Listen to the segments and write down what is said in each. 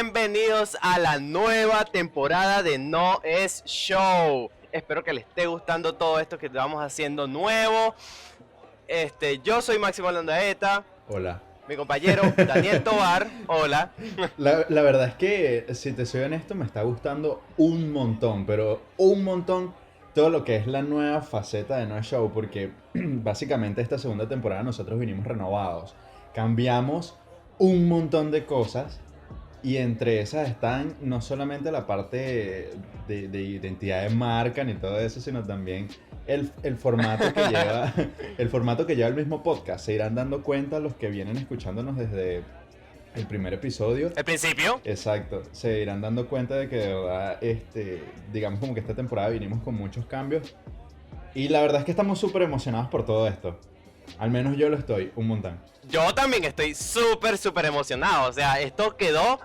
bienvenidos a la nueva temporada de No Es Show. Espero que les esté gustando todo esto que estamos haciendo nuevo. Yo soy Máximo Landaeta. Hola. Mi compañero Daniel Tovar. Hola. La verdad es que, si te soy honesto, me está gustando un montón, pero un montón todo lo que es la nueva faceta de No Es Show, porque básicamente esta segunda temporada nosotros vinimos renovados. Cambiamos un montón de cosas y entre esas están no solamente la parte de identidad de marca ni todo eso, sino también el formato que lleva el formato que lleva el mismo podcast. Se irán dando cuenta los que vienen escuchándonos desde el primer episodio. ¿El principio? Exacto, se irán dando cuenta de que de verdad, digamos como que esta temporada vinimos con muchos cambios. Y la verdad es que estamos súper emocionados por todo esto. Al menos yo lo estoy, un montón. Yo también estoy súper emocionado. O sea, esto quedó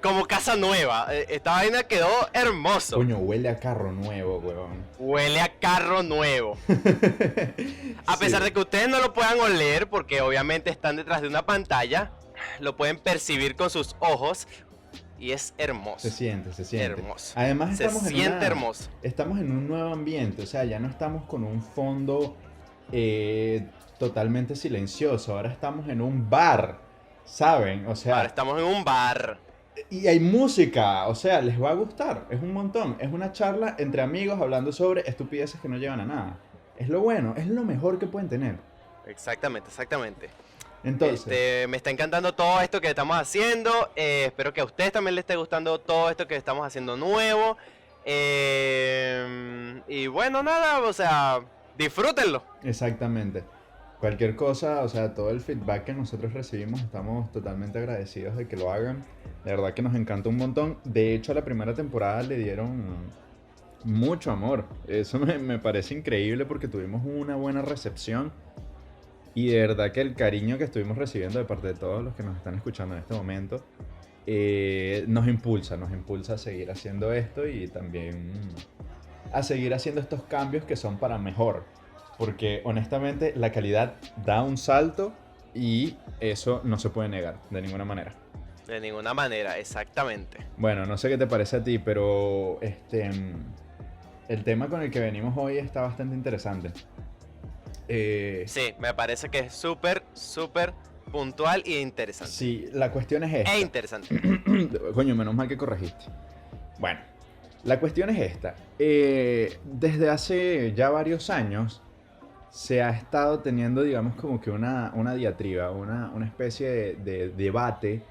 como casa nueva. Esta vaina quedó hermoso. Coño, huele a carro nuevo, weón. Huele a carro nuevo. A pesar de que ustedes no lo puedan oler, porque obviamente están detrás de una pantalla, lo pueden percibir con sus ojos y es hermoso. Se siente. Hermoso. Además hermoso. Estamos en un nuevo ambiente, o sea, ya no estamos con un fondo totalmente silencioso, ahora estamos en un bar, ¿saben? O sea, Ahora estamos en un bar. y hay música, o sea, les va a gustar, es un montón, es una charla entre amigos hablando sobre estupideces que no llevan a nada. Es lo bueno, es lo mejor que pueden tener. Exactamente. Entonces, Me está encantando todo esto que estamos haciendo. Espero que a ustedes también les esté gustando todo esto que estamos haciendo nuevo. Y bueno, nada, o sea, disfrútenlo. exactamente. Cualquier cosa, o sea, todo el feedback que nosotros recibimos, estamos totalmente agradecidos de que lo hagan. De verdad que nos encanta un montón. De hecho, a la primera temporada le dieron mucho amor. Eso me parece increíble porque tuvimos una buena recepción. Y de verdad que el cariño que estuvimos recibiendo de parte de todos los que nos están escuchando en este momento nos impulsa a seguir haciendo esto y también a seguir haciendo estos cambios que son para mejor. Porque honestamente la calidad da un salto y eso no se puede negar de ninguna manera. De ninguna manera, exactamente. Bueno, no sé qué te parece a ti, pero el tema con el que venimos hoy está bastante interesante. Sí, me parece que es súper puntual e interesante. Sí, la cuestión es esta. Interesante. Coño, menos mal que corregiste. Bueno, la cuestión es esta. Desde hace ya varios años se ha estado teniendo, digamos, como que una diatriba, una especie de debate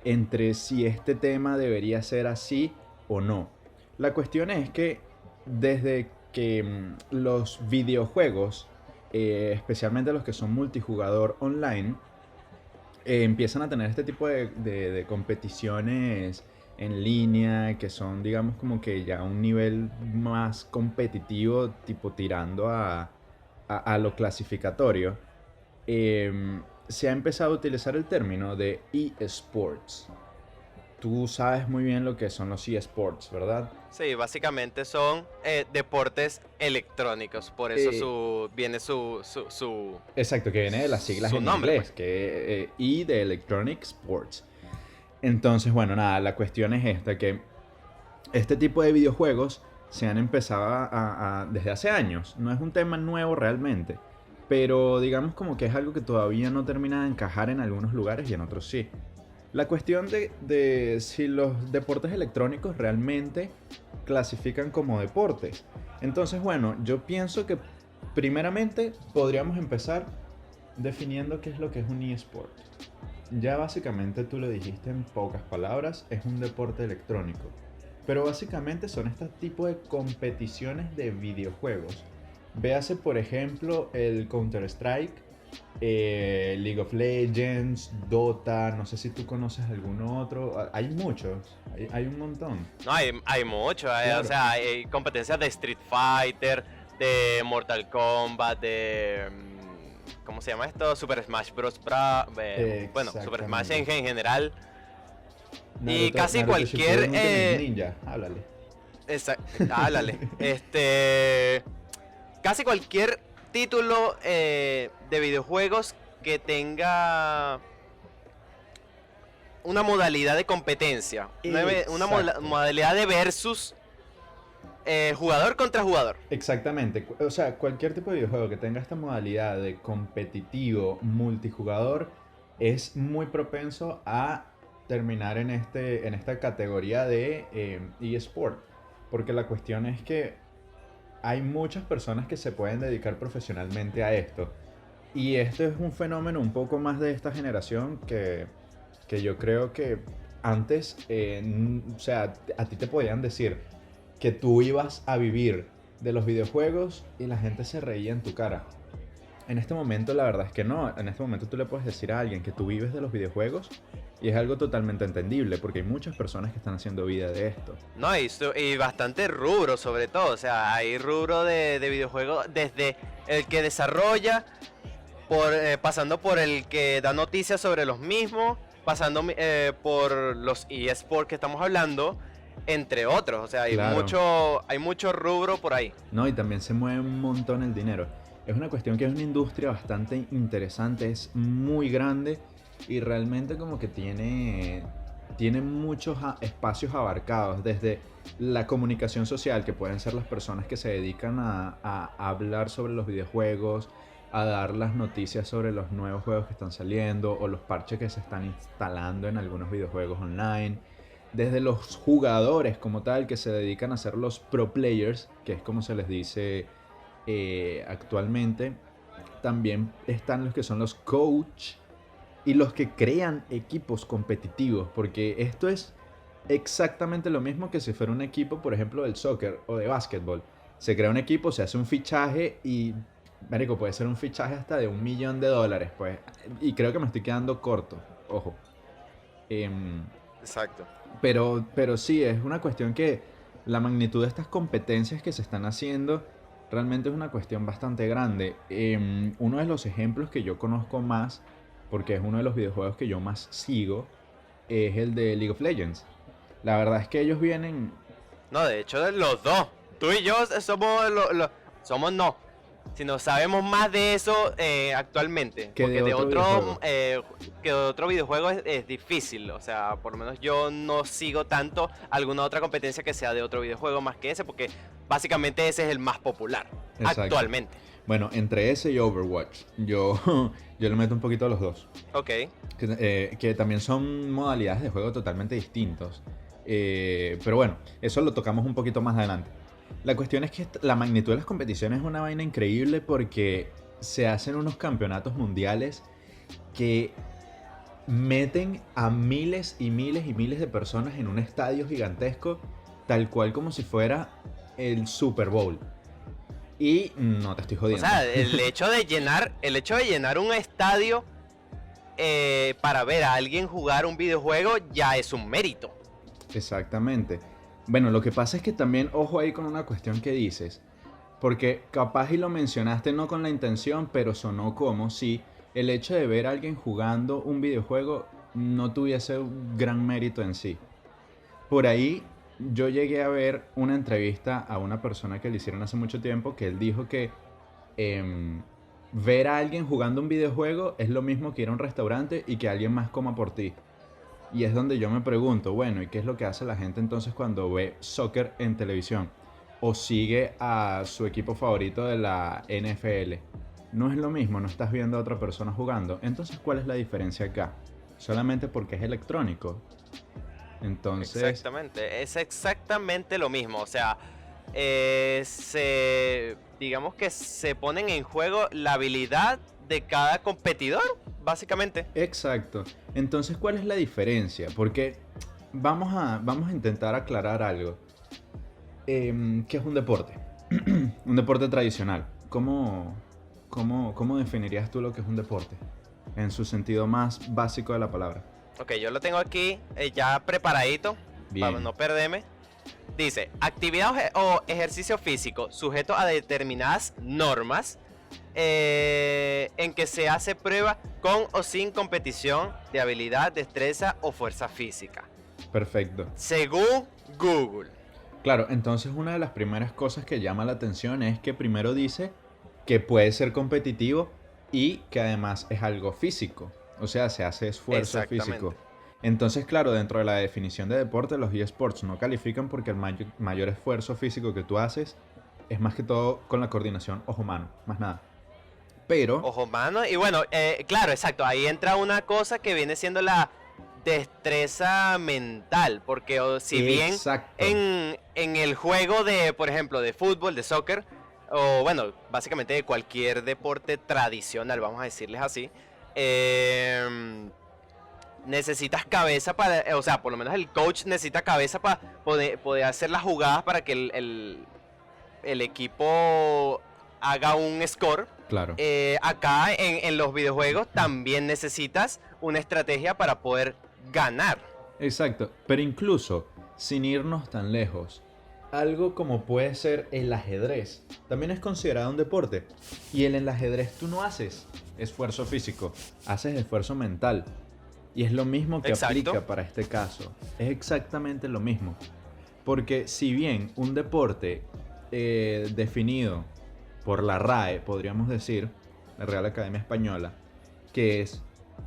entre si este tema debería ser así o no. La cuestión es que desde que los videojuegos, especialmente los que son multijugador online, empiezan a tener este tipo de competiciones en línea que son, digamos, como que ya un nivel más competitivo, tipo tirando a lo clasificatorio, se ha empezado a utilizar el término de eSports. Tú sabes muy bien lo que son los eSports, ¿verdad? Sí, básicamente son deportes electrónicos. Por eso viene su Exacto, que viene de las siglas en nombre, inglés, pues. que y de Electronic Sports. Entonces, bueno, nada, la cuestión es esta, que este tipo de videojuegos se han empezado desde hace años. No es un tema nuevo realmente, pero digamos como que es algo que todavía no termina de encajar en algunos lugares y en otros sí. La cuestión de si los deportes electrónicos realmente clasifican como deportes. Entonces, bueno, yo pienso que primeramente podríamos empezar definiendo qué es lo que es un eSport. Ya básicamente tú lo dijiste en pocas palabras, es un deporte electrónico. Pero básicamente son este tipo de competiciones de videojuegos. Véase por ejemplo el Counter-Strike, League of Legends, Dota, no sé si tú conoces alguno otro. Hay muchos, hay un montón. No, hay mucho. Claro. O sea, hay competencias de Street Fighter, de Mortal Kombat, de... ¿cómo se llama esto? Super Smash Bros. Bueno, Super Smash en general. Naruto, Y casi Naruto cualquier... Shippuden Ultimate Ninja, háblale. Háblale. Casi cualquier título de videojuegos que tenga una modalidad de competencia, Exacto. modalidad de versus jugador contra jugador. Exactamente. O sea, cualquier tipo de videojuego que tenga esta modalidad de competitivo multijugador es muy propenso a terminar en esta categoría de eSport. Porque la cuestión es que hay muchas personas que se pueden dedicar profesionalmente a esto. Y esto es un fenómeno un poco más de esta generación que yo creo que antes, o sea, a ti te podían decir que tú ibas a vivir de los videojuegos y la gente se reía en tu cara. En este momento la verdad es que no. En este momento tú le puedes decir a alguien que tú vives de los videojuegos y es algo totalmente entendible porque hay muchas personas que están haciendo vida de esto. No, y bastante rubro sobre todo. O sea, hay rubro de videojuegos desde el que desarrolla, pasando por el que da noticias sobre los mismos, pasando por los eSports que estamos hablando, entre otros. O sea, Claro. hay mucho rubro por ahí. No, y también se mueve un montón el dinero. Es una cuestión que es una industria bastante interesante, es muy grande y realmente como que tiene muchos espacios abarcados, desde la comunicación social, que pueden ser las personas que se dedican a hablar sobre los videojuegos, a dar las noticias sobre los nuevos juegos que están saliendo o los parches que se están instalando en algunos videojuegos online, desde los jugadores como tal que se dedican a ser los pro players, que es como se les dice actualmente. También están los que son los coach y los que crean equipos competitivos, porque esto es exactamente lo mismo que si fuera un equipo, por ejemplo, del soccer o de básquetbol. Se crea un equipo, se hace un fichaje y, marico, puede ser un fichaje hasta de $1 millón, pues. Y creo que me estoy quedando corto, ojo. Em, Exacto. pero sí, es una cuestión que la magnitud de estas competencias que se están haciendo realmente es una cuestión bastante grande. Uno de los ejemplos que yo conozco más, porque es uno de los videojuegos que yo más sigo, es el de League of Legends. La verdad es que ellos vienen... No, de hecho, de los dos. Tú y yo somos somos no. Sino sabemos más de eso actualmente. Que de Porque otro videojuego. que de otro videojuego es difícil. O sea, por lo menos yo no sigo tanto alguna otra competencia que sea de otro videojuego más que ese. Porque básicamente ese es el más popular Exacto. actualmente. Bueno, entre ese y Overwatch, yo le meto un poquito a los dos. Ok. Que también son modalidades de juego totalmente distintos. Pero bueno, eso lo tocamos un poquito más adelante. La cuestión es que la magnitud de las competiciones es una vaina increíble porque se hacen unos campeonatos mundiales que meten a miles y miles y miles de personas en un estadio gigantesco, tal cual como si fuera el Super Bowl. Y no te estoy O jodiendo. sea, el hecho de llenar un estadio para ver a alguien jugar un videojuego ya es un mérito. Exactamente. Bueno, lo que pasa es que también, ojo ahí con una cuestión que dices, porque capaz y lo mencionaste no con la intención, pero sonó como si el hecho de ver a alguien jugando un videojuego no tuviese un gran mérito en sí. Por ahí yo llegué a ver una entrevista a una persona que le hicieron hace mucho tiempo que él dijo que em, ver a alguien jugando un videojuego es lo mismo que ir a un restaurante y que alguien más coma por ti. Y es donde yo me pregunto, bueno, ¿y qué es lo que hace la gente entonces cuando ve soccer en televisión? O sigue a su equipo favorito de la NFL. No es lo mismo, no estás viendo a otra persona jugando. Entonces, ¿cuál es la diferencia acá? Solamente porque es electrónico. Entonces, Exactamente, es exactamente lo mismo. O sea, digamos que se ponen en juego la habilidad de cada competidor, básicamente. exacto. Entonces, ¿cuál es la diferencia? Porque vamos a intentar aclarar algo. ¿Qué es un deporte? Un deporte tradicional. ¿Cómo definirías tú lo que es un deporte? En su sentido más básico de la palabra. Ok, yo lo tengo aquí ya preparadito para Bien, no perderme. Dice, actividad o ejercicio físico sujeto a determinadas normas en que se hace prueba con o sin competición de habilidad, destreza o fuerza física. perfecto. Según Google. Claro, entonces una de las primeras cosas que llama la atención es que primero dice que puede ser competitivo y que además es algo físico. O sea, se hace esfuerzo Exactamente. físico. Entonces, claro, dentro de la definición de deporte, los eSports no califican porque el mayor esfuerzo físico que tú haces es más que todo con la coordinación ojo-mano, más nada. Pero, Ojo, mano. Y bueno, claro, exacto. Ahí entra una cosa que viene siendo la destreza mental. Porque si bien exacto, en el juego de, por ejemplo, de fútbol, de soccer, o bueno, básicamente de cualquier deporte tradicional, vamos a decirles así, necesitas cabeza para, o sea, por lo menos el coach necesita cabeza para poder hacer las jugadas para que el equipo haga un score. claro. Acá en los videojuegos también necesitas una estrategia para poder ganar. Exacto, pero incluso sin irnos tan lejos, algo como puede ser el ajedrez también es considerado un deporte. Y en el ajedrez tú no haces esfuerzo físico, haces esfuerzo mental. Y es lo mismo que Exacto. aplica para este caso. Es exactamente lo mismo. Porque si bien un deporte definido por la RAE, podríamos decir, la Real Academia Española, que es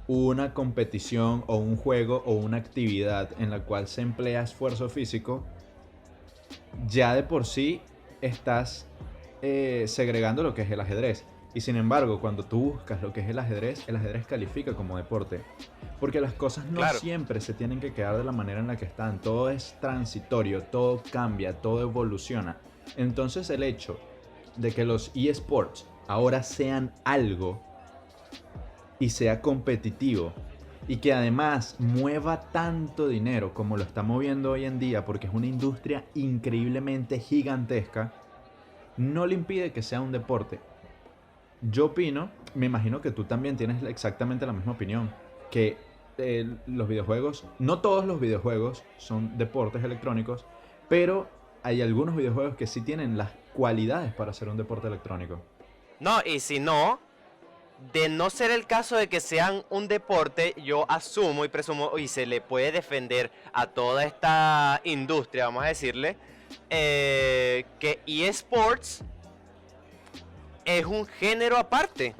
una competición o un juego o una actividad en la cual se emplea esfuerzo físico, ya de por sí estás segregando lo que es el ajedrez. Y sin embargo, cuando tú buscas lo que es el ajedrez califica como deporte. Porque las cosas no Claro. siempre se tienen que quedar de la manera en la que están. Todo es transitorio, todo cambia, todo evoluciona. Entonces el hecho de que los eSports ahora sean algo y sea competitivo y que además mueva tanto dinero como lo está moviendo hoy en día, porque es una industria increíblemente gigantesca, no le impide que sea un deporte. Yo opino, me imagino que tú también tienes exactamente la misma opinión, que los videojuegos, no todos los videojuegos son deportes electrónicos, pero hay algunos videojuegos que sí tienen las cualidades para ser un deporte electrónico. No, y si no, de no ser el caso de que sean un deporte, yo asumo y presumo y se le puede defender a toda esta industria, vamos a decirle, que eSports es un género aparte.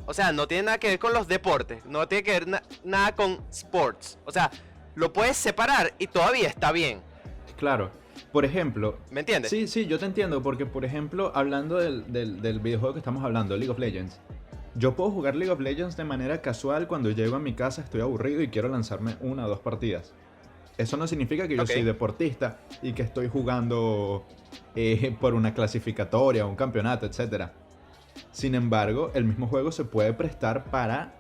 O sea, no tiene nada que ver con los deportes, no tiene que ver nada con sports. O sea, lo puedes separar y todavía está bien. Claro, por ejemplo, ¿Me entiendes? sí, sí, yo te entiendo, porque por ejemplo, hablando del videojuego que estamos hablando, League of Legends, yo puedo jugar League of Legends de manera casual cuando llego a mi casa, estoy aburrido y quiero lanzarme una o dos partidas. Eso no significa que yo Ok. soy deportista y que estoy jugando por una clasificatoria, un campeonato, etcétera. Sin embargo, el mismo juego se puede prestar para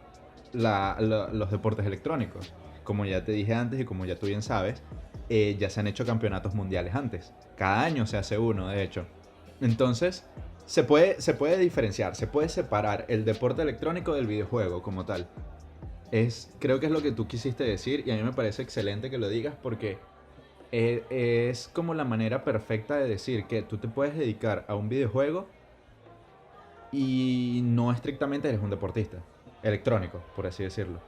los deportes electrónicos. Como ya te dije antes y como ya tú bien sabes, ya se han hecho campeonatos mundiales antes. Cada año se hace uno, de hecho. Entonces, se puede diferenciar, se puede separar el deporte electrónico del videojuego como tal. Creo que es lo que tú quisiste decir y a mí me parece excelente que lo digas porque es como la manera perfecta de decir que tú te puedes dedicar a un videojuego y no estrictamente eres un deportista electrónico, por así decirlo.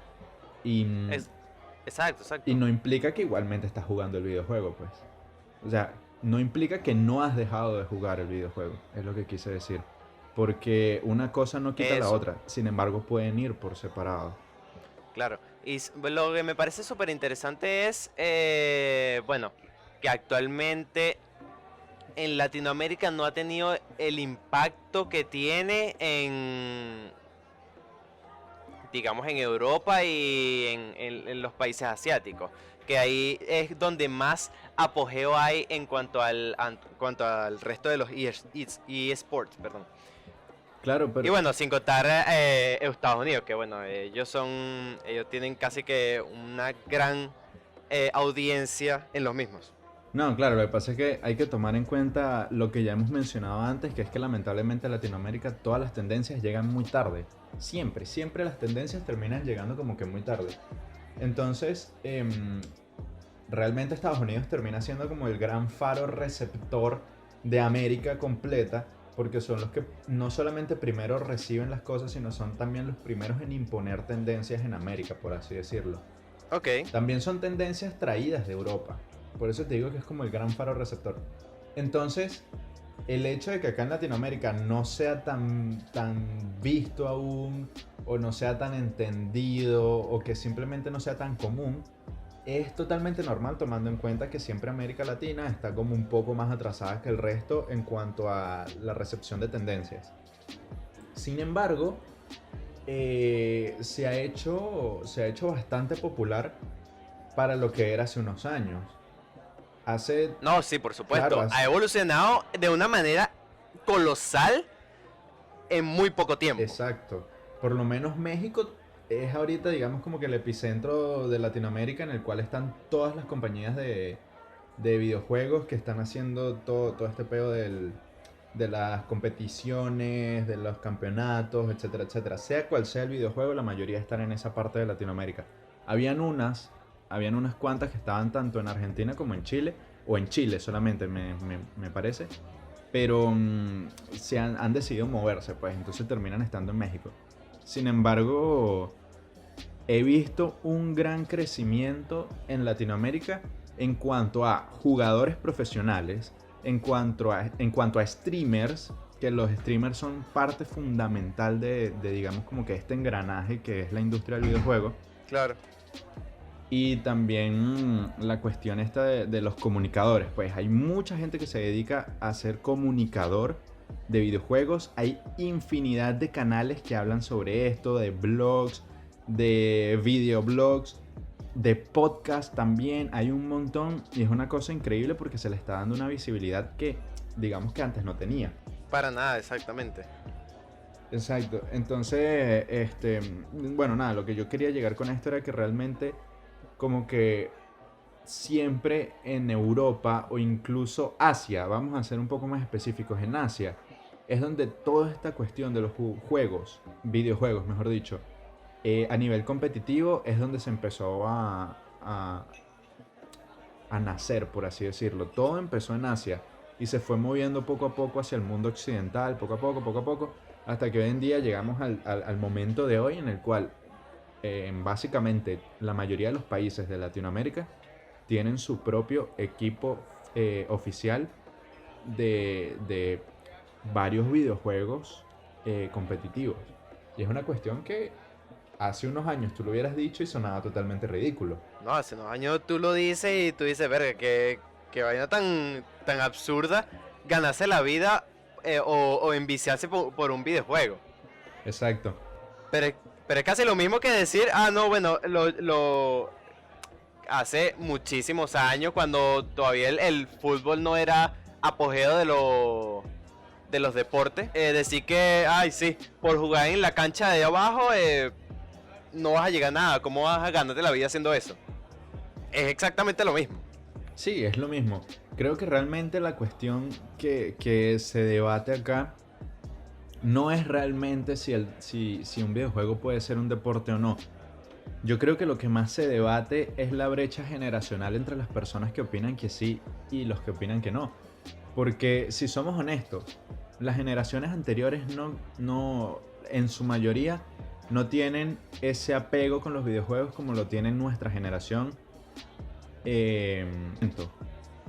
Y, Es, exacto, y exacto. no implica que igualmente estás jugando el videojuego, pues. O sea, no implica que no has dejado de jugar el videojuego, es lo que quise decir. Porque una cosa no quita la Eso, otra, sin embargo pueden ir por separado. claro. Y lo que me parece súper interesante es, bueno, que actualmente en Latinoamérica no ha tenido el impacto que tiene en, digamos, en Europa y en los países asiáticos. Que ahí es donde más apogeo hay en cuanto al resto de los eSports, perdón. Claro, Y pero bueno, sin contar Estados Unidos, que bueno, ellos tienen casi que una gran audiencia en los mismos. no, claro, lo que pasa es que hay que tomar en cuenta lo que ya hemos mencionado antes, que es que lamentablemente en Latinoamérica todas las tendencias llegan muy tarde. Siempre, siempre las tendencias terminan llegando como que muy tarde. Entonces, realmente Estados Unidos termina siendo como el gran faro receptor de América completa, porque son los que no solamente primero reciben las cosas, sino son también los primeros en imponer tendencias en América, por así decirlo. Ok, También son tendencias traídas de Europa. Por eso te digo que es como el gran faro receptor. Entonces, el hecho de que acá en Latinoamérica no sea tan visto aún o no sea tan entendido o que simplemente no sea tan común, es totalmente normal tomando en cuenta que siempre América Latina está como un poco más atrasada que el resto en cuanto a la recepción de tendencias. Sin embargo, se ha hecho bastante popular para lo que era hace unos años. No, sí, por Claro, supuesto. Ha evolucionado de una manera colosal en muy poco tiempo. exacto. Por lo menos México es ahorita, digamos, como que el epicentro de Latinoamérica en el cual están todas las compañías de videojuegos que están haciendo todo este pedo de las competiciones, de los campeonatos, etcétera, etcétera. Sea cual sea el videojuego, la mayoría están en esa parte de Latinoamérica. Habían unas, habían unas cuantas que estaban tanto en Argentina como en Chile, o en Chile solamente, me parece. Pero han decidido moverse, pues entonces terminan estando en México. Sin embargo, he visto un gran crecimiento en Latinoamérica en cuanto a jugadores profesionales, en cuanto a streamers, que los streamers son parte fundamental de, digamos, como que este engranaje que es la industria del videojuego. Claro. Y también la cuestión esta de los comunicadores. Pues hay mucha gente que se dedica a ser comunicador de videojuegos. Hay infinidad de canales que hablan sobre esto, de blogs, de videoblogs, de podcast también. Hay un montón y es una cosa increíble porque se le está dando una visibilidad que digamos que antes no tenía. Para nada, exactamente. Exacto. Entonces, bueno, nada, lo que yo quería llegar con esto era que realmente como que siempre en Europa o incluso Asia, vamos a ser un poco más específicos, en Asia, es donde toda esta cuestión de los juegos, videojuegos mejor dicho, a nivel competitivo es donde se empezó a nacer, por así decirlo. Todo empezó en Asia y se fue moviendo poco a poco hacia el mundo occidental, poco a poco, hasta que hoy en día llegamos al momento de hoy en el cual básicamente la mayoría de los países de Latinoamérica tienen su propio equipo oficial de varios videojuegos competitivos. Y es una cuestión que hace unos años tú lo hubieras dicho y sonaba totalmente ridículo. No, hace unos años tú lo dices y tú dices, verga, que vaina tan absurda ganarse la vida o enviciarse por un videojuego. Exacto. Pero, pero es casi lo mismo que decir, no, bueno, hace muchísimos años, cuando todavía el fútbol no era apogeo de los deportes, decir que, ay, sí, por jugar en la cancha de abajo no vas a llegar a nada. ¿Cómo vas a ganarte la vida haciendo eso? Es exactamente lo mismo. Sí, es lo mismo. Creo que realmente la cuestión que se debate acá no es realmente si un videojuego puede ser un deporte o no. Yo creo que lo que más se debate es la brecha generacional entre las personas que opinan que sí y los que opinan que no. Porque si somos honestos, las generaciones anteriores no, en su mayoría, no tienen ese apego con los videojuegos como lo tiene nuestra generación.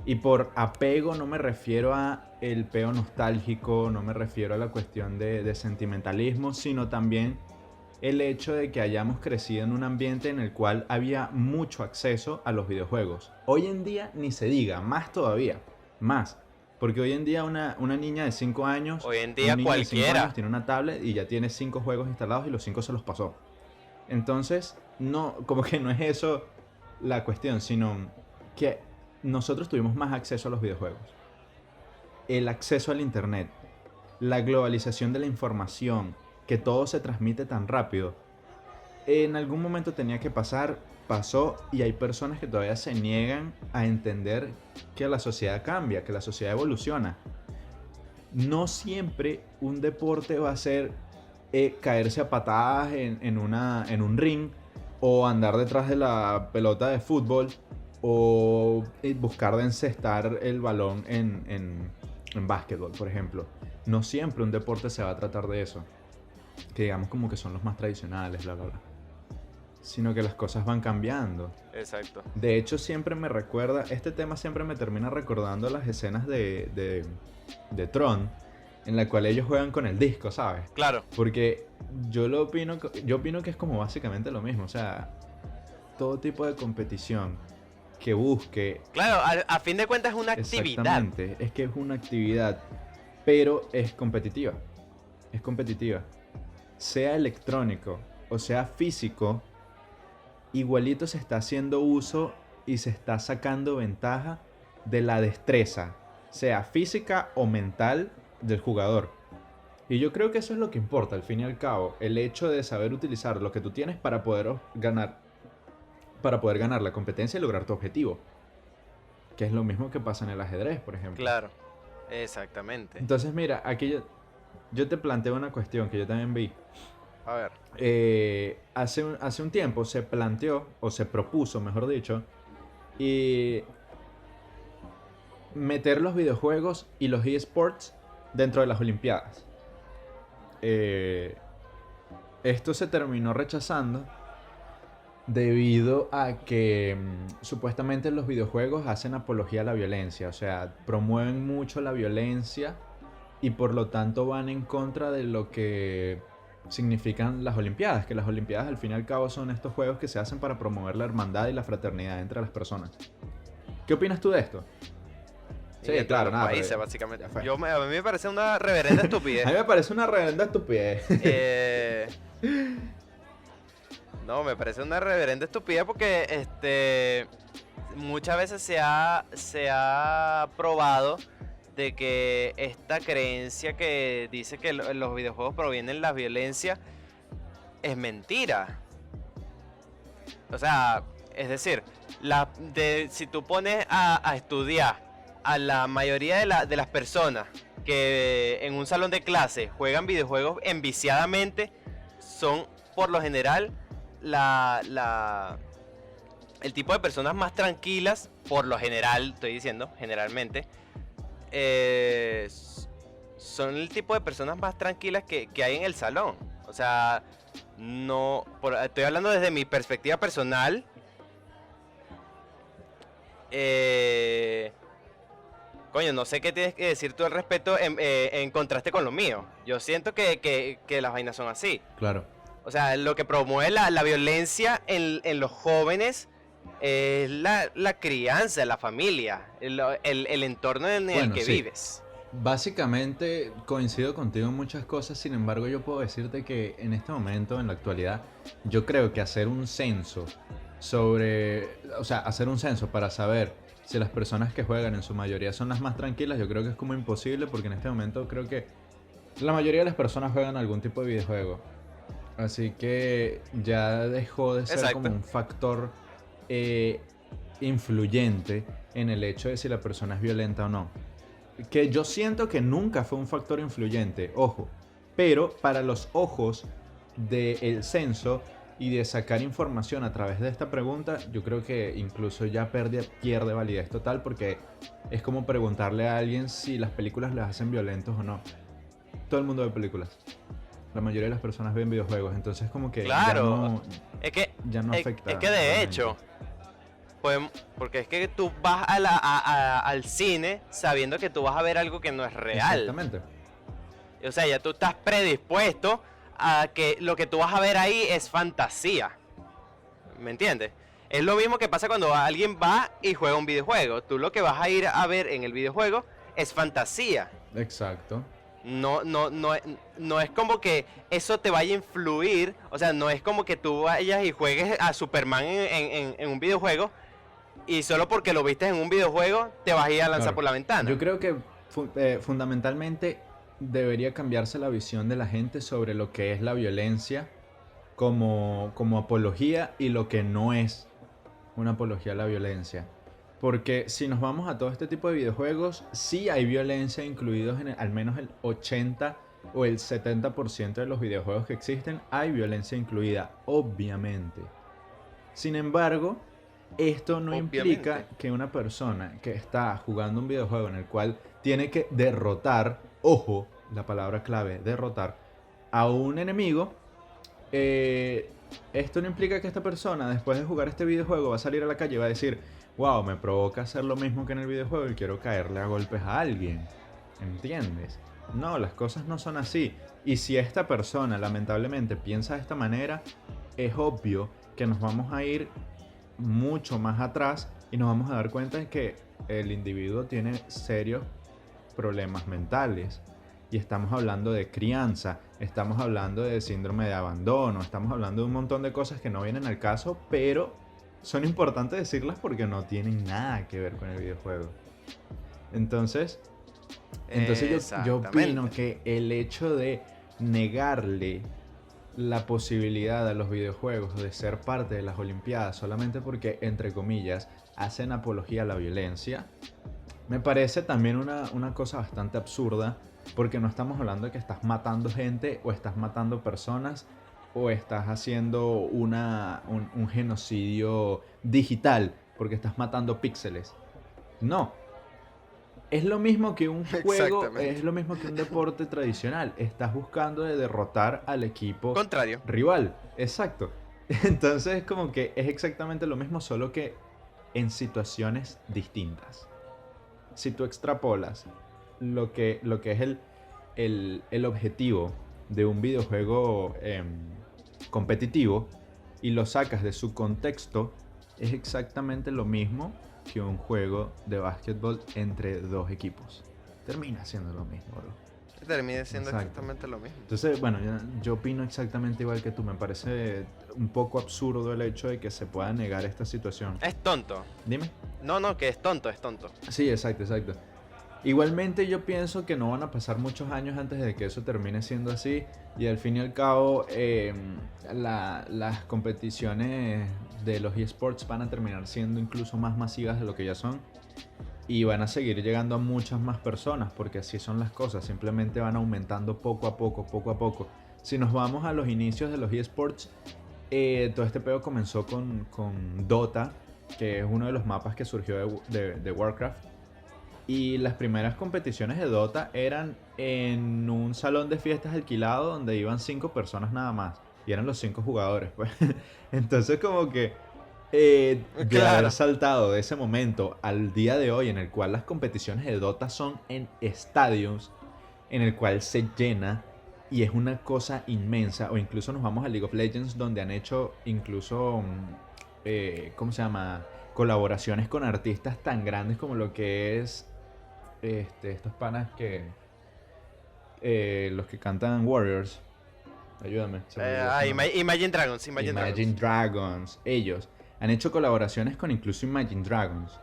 Y por apego no me refiero a el peo nostálgico, no me refiero a la cuestión de sentimentalismo, sino también el hecho de que hayamos crecido en un ambiente en el cual había mucho acceso a los videojuegos. Hoy en día ni se diga, más todavía, más. Porque hoy en día una niña de 5 años, Hoy en día un niño de 5 cualquiera. años tiene una tablet y ya tiene 5 juegos instalados y los 5 se los pasó. Entonces, no, como que no es eso la cuestión, sino que nosotros tuvimos más acceso a los videojuegos. El acceso al internet, la globalización de la información, que todo se transmite tan rápido. En algún momento tenía que pasar, pasó, y hay personas que todavía se niegan a entender que la sociedad cambia, que la sociedad evoluciona. No siempre un deporte va a ser caerse a patadas en un ring, o andar detrás de la pelota de fútbol, o buscar de encestar el balón en básquetbol, por ejemplo. No siempre un deporte se va a tratar de eso, que digamos como que son los más tradicionales, bla, bla, bla. Sino que las cosas van cambiando. Exacto. De hecho, siempre me recuerda, este tema siempre me termina recordando las escenas de Tron, en la cual ellos juegan con el disco, ¿sabes? Claro. Porque yo opino que es como básicamente lo mismo, o sea, todo tipo de competición que busque. Claro, a fin de cuentas es una actividad. Exactamente, es que es una actividad, pero es competitiva. Es competitiva. Sea electrónico o sea físico, igualito se está haciendo uso y se está sacando ventaja de la destreza, sea física o mental del jugador. Y yo creo que eso es lo que importa, al fin y al cabo, el hecho de saber utilizar lo que tú tienes para poder ganar la competencia y lograr tu objetivo. Que es lo mismo que pasa en el ajedrez, por ejemplo. Claro, exactamente. Entonces, mira, aquí yo te planteo una cuestión que yo también vi. A ver. Hace un tiempo se planteó, o se propuso, mejor dicho, y meter los videojuegos y los eSports dentro de las Olimpiadas. Esto se terminó rechazando debido a que supuestamente los videojuegos hacen apología a la violencia, o sea, promueven mucho la violencia y por lo tanto van en contra de lo que significan las Olimpiadas, que las Olimpiadas al fin y al cabo son estos juegos que se hacen para promover la hermandad y la fraternidad entre las personas. ¿Qué opinas tú de esto? Sí, claro, nada. Países, básicamente. A mí me parece una reverenda estupidez. A mí me parece una reverenda estupidez. No, me parece una reverenda estupidez porque muchas veces se ha probado de que esta creencia que dice que los videojuegos provienen de la violencia es mentira. O sea, es decir, si tú pones a estudiar a la mayoría de las personas que en un salón de clase juegan videojuegos enviciadamente, son por lo general el tipo de personas más tranquilas, por lo general, estoy diciendo, generalmente, son el tipo de personas más tranquilas que hay en el salón. O sea, estoy hablando desde mi perspectiva personal. Coño, no sé qué tienes que decir tú al respecto en contraste con lo mío. Yo siento que las vainas son así. Claro. O sea, lo que promueve la violencia en los jóvenes es la crianza, la familia, el entorno en el que vives. Básicamente coincido contigo en muchas cosas, sin embargo yo puedo decirte que en este momento, en la actualidad, yo creo que hacer un censo hacer un censo para saber si las personas que juegan en su mayoría son las más tranquilas, yo creo que es como imposible porque en este momento creo que la mayoría de las personas juegan algún tipo de videojuego. Así que ya dejó de ser como un factor influyente en el hecho de si la persona es violenta o no. Que yo siento que nunca fue un factor influyente, ojo. Pero para los ojos del censo y de sacar información a través de esta pregunta, yo creo que incluso ya pierde validez total porque es como preguntarle a alguien si las películas les hacen violentos o no. Todo el mundo ve películas. La mayoría de las personas ven videojuegos, entonces como que claro, ya no afecta. Es que de hecho, pues, porque es que tú vas al cine sabiendo que tú vas a ver algo que no es real. Exactamente. O sea, ya tú estás predispuesto a que lo que tú vas a ver ahí es fantasía. ¿Me entiendes? Es lo mismo que pasa cuando alguien va y juega un videojuego. Tú lo que vas a ir a ver en el videojuego es fantasía. Exacto. No es como que eso te vaya a influir. O sea, no es como que tú vayas y juegues a Superman en un videojuego y solo porque lo viste en un videojuego te vas a ir a lanzar por la ventana. Yo creo que fundamentalmente debería cambiarse la visión de la gente sobre lo que es la violencia como apología y lo que no es una apología a la violencia. Porque si nos vamos a todo este tipo de videojuegos, sí hay violencia incluidos en al menos el 80 o el 70% de los videojuegos que existen, hay violencia incluida, obviamente. Sin embargo, esto no implica que una persona que está jugando un videojuego en el cual tiene que derrotar, ojo, la palabra clave, derrotar, a un enemigo, esto no implica que esta persona después de jugar este videojuego va a salir a la calle y va a decir: wow, me provoca hacer lo mismo que en el videojuego y quiero caerle a golpes a alguien. ¿Entiendes? No, las cosas no son así. Y si esta persona lamentablemente piensa de esta manera, es obvio que nos vamos a ir mucho más atrás y nos vamos a dar cuenta de que el individuo tiene serios problemas mentales. Y estamos hablando de crianza, estamos hablando de síndrome de abandono, estamos hablando de un montón de cosas que no vienen al caso, pero son importantes decirlas porque no tienen nada que ver con el videojuego. Entonces, yo opino que el hecho de negarle la posibilidad a los videojuegos de ser parte de las Olimpiadas solamente porque, entre comillas, hacen apología a la violencia, me parece también una cosa bastante absurda, porque no estamos hablando de que estás matando gente o estás matando personas o estás haciendo un genocidio digital porque estás matando píxeles. No. Es lo mismo que un juego, es lo mismo que un deporte tradicional. Estás buscando de derrotar al equipo contrario rival. Exacto. Entonces como que es exactamente lo mismo, solo que en situaciones distintas. Si tú extrapolas lo que es el objetivo de un videojuego competitivo y lo sacas de su contexto, es exactamente lo mismo que un juego de básquetbol entre dos equipos. Termina siendo lo mismo, bro. termine siendo exactamente lo mismo. Entonces, bueno, yo opino exactamente igual que tú. Me parece un poco absurdo el hecho de que se pueda negar esta situación. Es tonto. Dime. No, que es tonto, es tonto. Sí, exacto. Igualmente yo pienso que no van a pasar muchos años antes de que eso termine siendo así, y al fin y al cabo las competiciones de los eSports van a terminar siendo incluso más masivas de lo que ya son, y van a seguir llegando a muchas más personas, porque así son las cosas, simplemente van aumentando poco a poco. Si nos vamos a los inicios de los eSports, todo este pedo comenzó con Dota, que es uno de los mapas que surgió de Warcraft. Y las primeras competiciones de Dota eran en un salón de fiestas alquilado donde iban 5 personas nada más. Y eran los 5 jugadores, pues. Entonces como que de haber saltado de ese momento al día de hoy en el cual las competiciones de Dota son en estadios, en el cual se llena y es una cosa inmensa. O incluso nos vamos a League of Legends, donde han hecho incluso, ¿cómo se llama? Colaboraciones con artistas tan grandes como lo que es estos panas que los que cantan Warriors. Ayúdame. Imagine Dragons. Imagine Dragons. Ellos han hecho colaboraciones con incluso Imagine Dragons.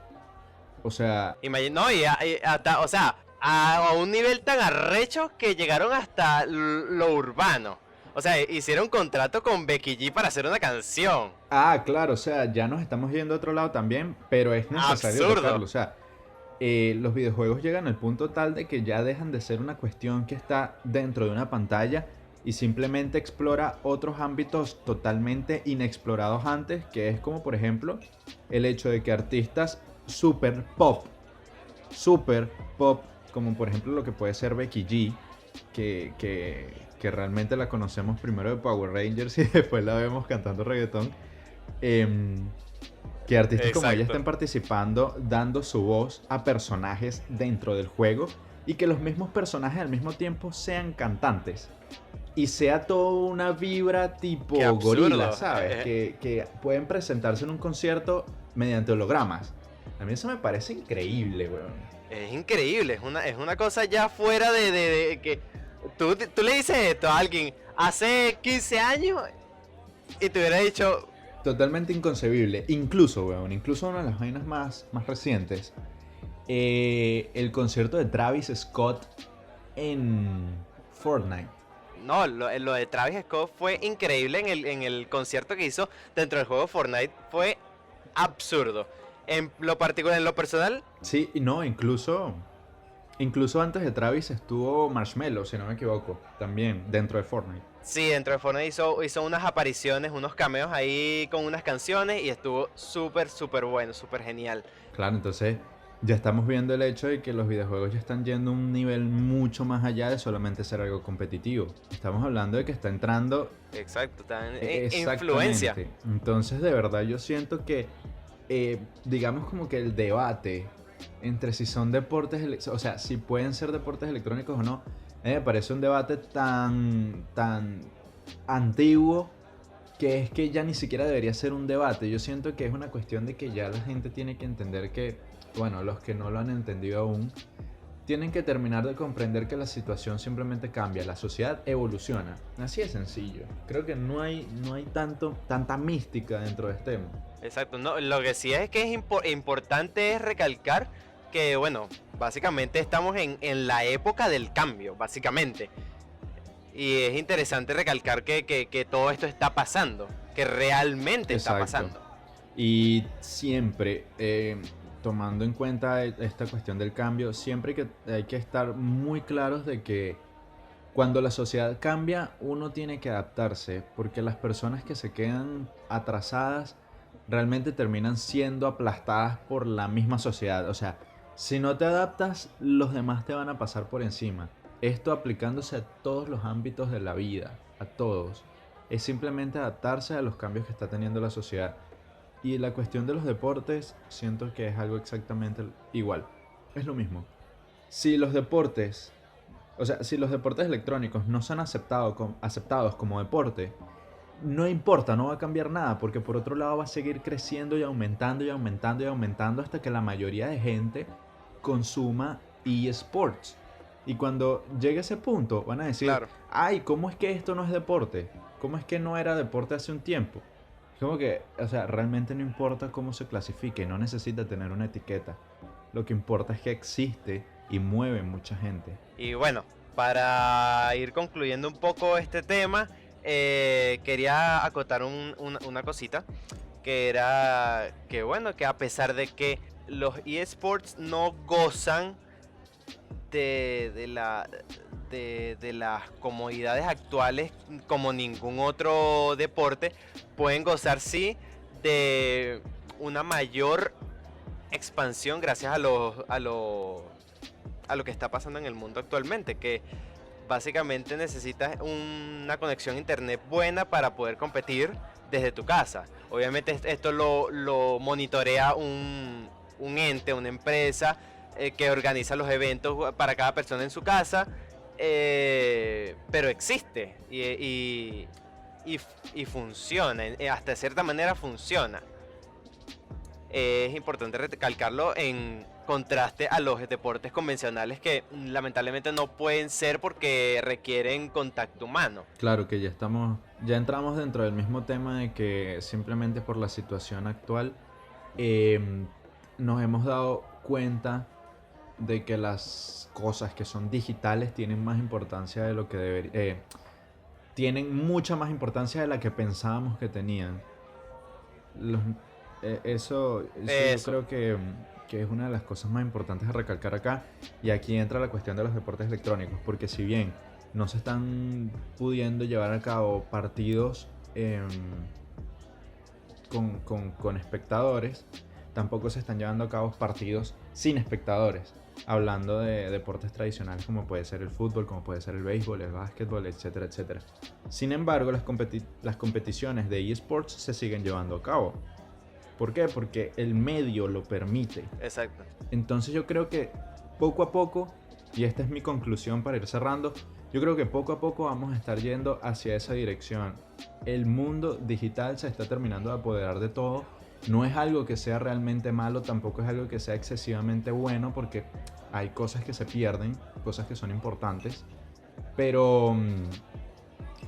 O sea, hasta, o sea, a un nivel tan arrecho que llegaron hasta lo urbano. O sea, hicieron contrato con Becky G para hacer una canción. Ah, claro, o sea, ya nos estamos yendo a otro lado también, pero es necesario tocarlo. O sea, los videojuegos llegan al punto tal de que ya dejan de ser una cuestión que está dentro de una pantalla y simplemente explora otros ámbitos totalmente inexplorados antes, que es como por ejemplo el hecho de que artistas super pop, como por ejemplo lo que puede ser Becky G, que realmente la conocemos primero de Power Rangers y después la vemos cantando reggaetón, que artistas como ella estén participando, dando su voz a personajes dentro del juego, y que los mismos personajes al mismo tiempo sean cantantes y sea toda una vibra tipo gorila, ¿sabes? Que pueden presentarse en un concierto mediante hologramas. A mí eso me parece increíble, weón. Es increíble, es una cosa ya fuera de que tú le dices esto a alguien hace 15 años y te hubiera dicho... Totalmente inconcebible. Incluso, weón, incluso una de las vainas más recientes, el concierto de Travis Scott en Fortnite. No, lo de Travis Scott fue increíble en el concierto que hizo dentro del juego Fortnite. Fue absurdo. En lo particular, en lo personal. Sí, no, incluso antes de Travis estuvo Marshmello, si no me equivoco, también dentro de Fortnite. Sí, dentro de Fortnite hizo unas apariciones, unos cameos ahí con unas canciones y estuvo súper bueno, súper genial. Claro, entonces ya estamos viendo el hecho de que los videojuegos ya están yendo a un nivel mucho más allá de solamente ser algo competitivo. Estamos hablando de que está entrando... Exacto, está en influencia. Entonces, de verdad, yo siento que, digamos como que el debate entre si son deportes, o sea, si pueden ser deportes electrónicos o no, A mí me parece un debate tan antiguo que es que ya ni siquiera debería ser un debate. Yo siento que es una cuestión de que ya la gente tiene que entender que, bueno, los que no lo han entendido aún, tienen que terminar de comprender que la situación simplemente cambia, la sociedad evoluciona. Así de sencillo. Creo que no hay tanta mística dentro de este tema. Exacto, no, lo que sí es que es importante es recalcar que, bueno, básicamente estamos en la época del cambio, básicamente. Y es interesante recalcar que todo esto está pasando, que realmente está Exacto. pasando. Y siempre, tomando en cuenta esta cuestión del cambio, siempre hay que estar muy claros de que cuando la sociedad cambia, uno tiene que adaptarse, porque las personas que se quedan atrasadas realmente terminan siendo aplastadas por la misma sociedad. O sea, si no te adaptas, los demás te van a pasar por encima. Esto aplicándose a todos los ámbitos de la vida, a todos. Es simplemente adaptarse a los cambios que está teniendo la sociedad. Y la cuestión de los deportes, siento que es algo exactamente igual. Es lo mismo. Si los deportes, si los deportes electrónicos no son aceptados como deporte, no importa, no va a cambiar nada, porque por otro lado va a seguir creciendo y aumentando y aumentando y aumentando hasta que la mayoría de gente consuma eSports. Y cuando llegue ese punto, van a decir, Claro. ay, ¿cómo es que esto no es deporte? ¿Cómo es que no era deporte hace un tiempo? Como que, realmente no importa cómo se clasifique, no necesita tener una etiqueta. Lo que importa es que existe y mueve mucha gente. Y bueno, para ir concluyendo un poco este tema, quería acotar una cosita, que era que bueno, que a pesar de que los eSports no gozan de de las comodidades actuales como ningún otro deporte, pueden gozar sí de una mayor expansión gracias a lo que está pasando en el mundo actualmente, que básicamente necesitas una conexión a internet buena para poder competir desde tu casa. Obviamente esto lo monitorea un ente, una empresa que organiza los eventos para cada persona en su casa, pero existe y funciona, hasta cierta manera funciona. Es importante recalcarlo en contraste a los deportes convencionales que lamentablemente no pueden ser porque requieren contacto humano. Claro que ya entramos dentro del mismo tema de que simplemente por la situación actual nos hemos dado cuenta de que las cosas que son digitales tienen más importancia de lo que deberían. Tienen mucha más importancia de la que pensábamos que tenían. Los- eso yo Eso. creo que es una de las cosas más importantes a recalcar acá. Y aquí entra la cuestión de los deportes electrónicos, porque si bien no se están pudiendo llevar a cabo partidos con espectadores, tampoco se están llevando a cabo partidos sin espectadores. Hablando de deportes tradicionales como puede ser el fútbol, como puede ser el béisbol, el básquetbol, etcétera, etcétera. Sin embargo, las competiciones de eSports se siguen llevando a cabo. ¿Por qué? Porque el medio lo permite. Exacto. Entonces yo creo que poco a poco, y esta es mi conclusión para ir cerrando, yo creo que poco a poco vamos a estar yendo hacia esa dirección. El mundo digital se está terminando de apoderar de todo. No es algo que sea realmente malo, tampoco es algo que sea excesivamente bueno, porque hay cosas que se pierden, cosas que son importantes. Pero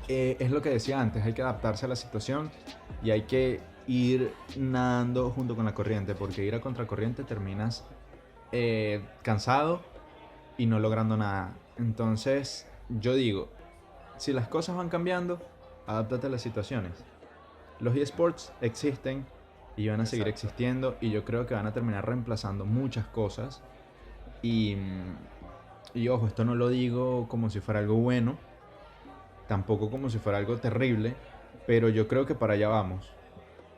es lo que decía antes, hay que adaptarse a la situación y hay que ir nadando junto con la corriente, porque ir a contracorriente terminas cansado y no logrando nada. Entonces, yo digo, si las cosas van cambiando, adáptate a las situaciones. Los eSports existen y van a seguir Exacto. existiendo, y yo creo que van a terminar reemplazando muchas cosas. Y, y ojo, esto no lo digo como si fuera algo bueno, tampoco como si fuera algo terrible, pero yo creo que para allá vamos.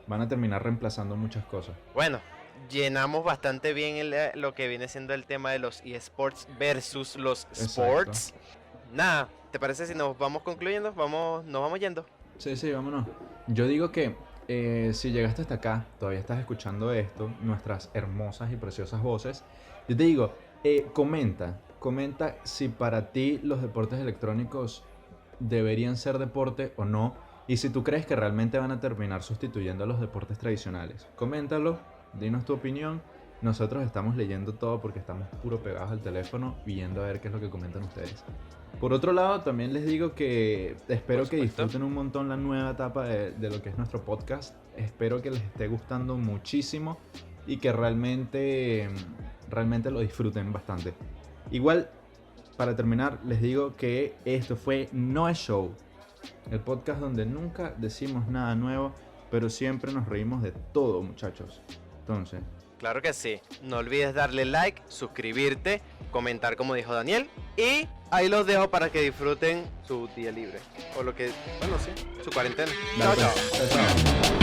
Van a terminar reemplazando muchas cosas. Bueno, llenamos bastante bien lo que viene siendo el tema de los eSports versus los Exacto. sports. Nada, ¿te parece si nos vamos concluyendo? Nos vamos yendo. Sí, sí, vámonos. Yo digo que si llegaste hasta acá, todavía estás escuchando esto, nuestras hermosas y preciosas voces, yo te digo, comenta. comenta si para ti los deportes electrónicos deberían ser deporte o no, y si tú crees que realmente van a terminar sustituyendo a los deportes tradicionales. Coméntalo, dinos tu opinión. Nosotros estamos leyendo todo porque estamos puro pegados al teléfono viendo a ver qué es lo que comentan ustedes. Por otro lado, también les digo que espero que disfruten un montón la nueva etapa de lo que es nuestro podcast. Espero que les esté gustando muchísimo y que realmente lo disfruten bastante. Igual, para terminar, les digo que esto fue No es Show, el podcast donde nunca decimos nada nuevo, pero siempre nos reímos de todo, muchachos. Entonces, Claro que sí. No olvides darle like, suscribirte, comentar como dijo Daniel. Y ahí los dejo para que disfruten su día libre. O lo que, bueno, sí, su cuarentena. dale, Chao, pues. chao. Chao, chao.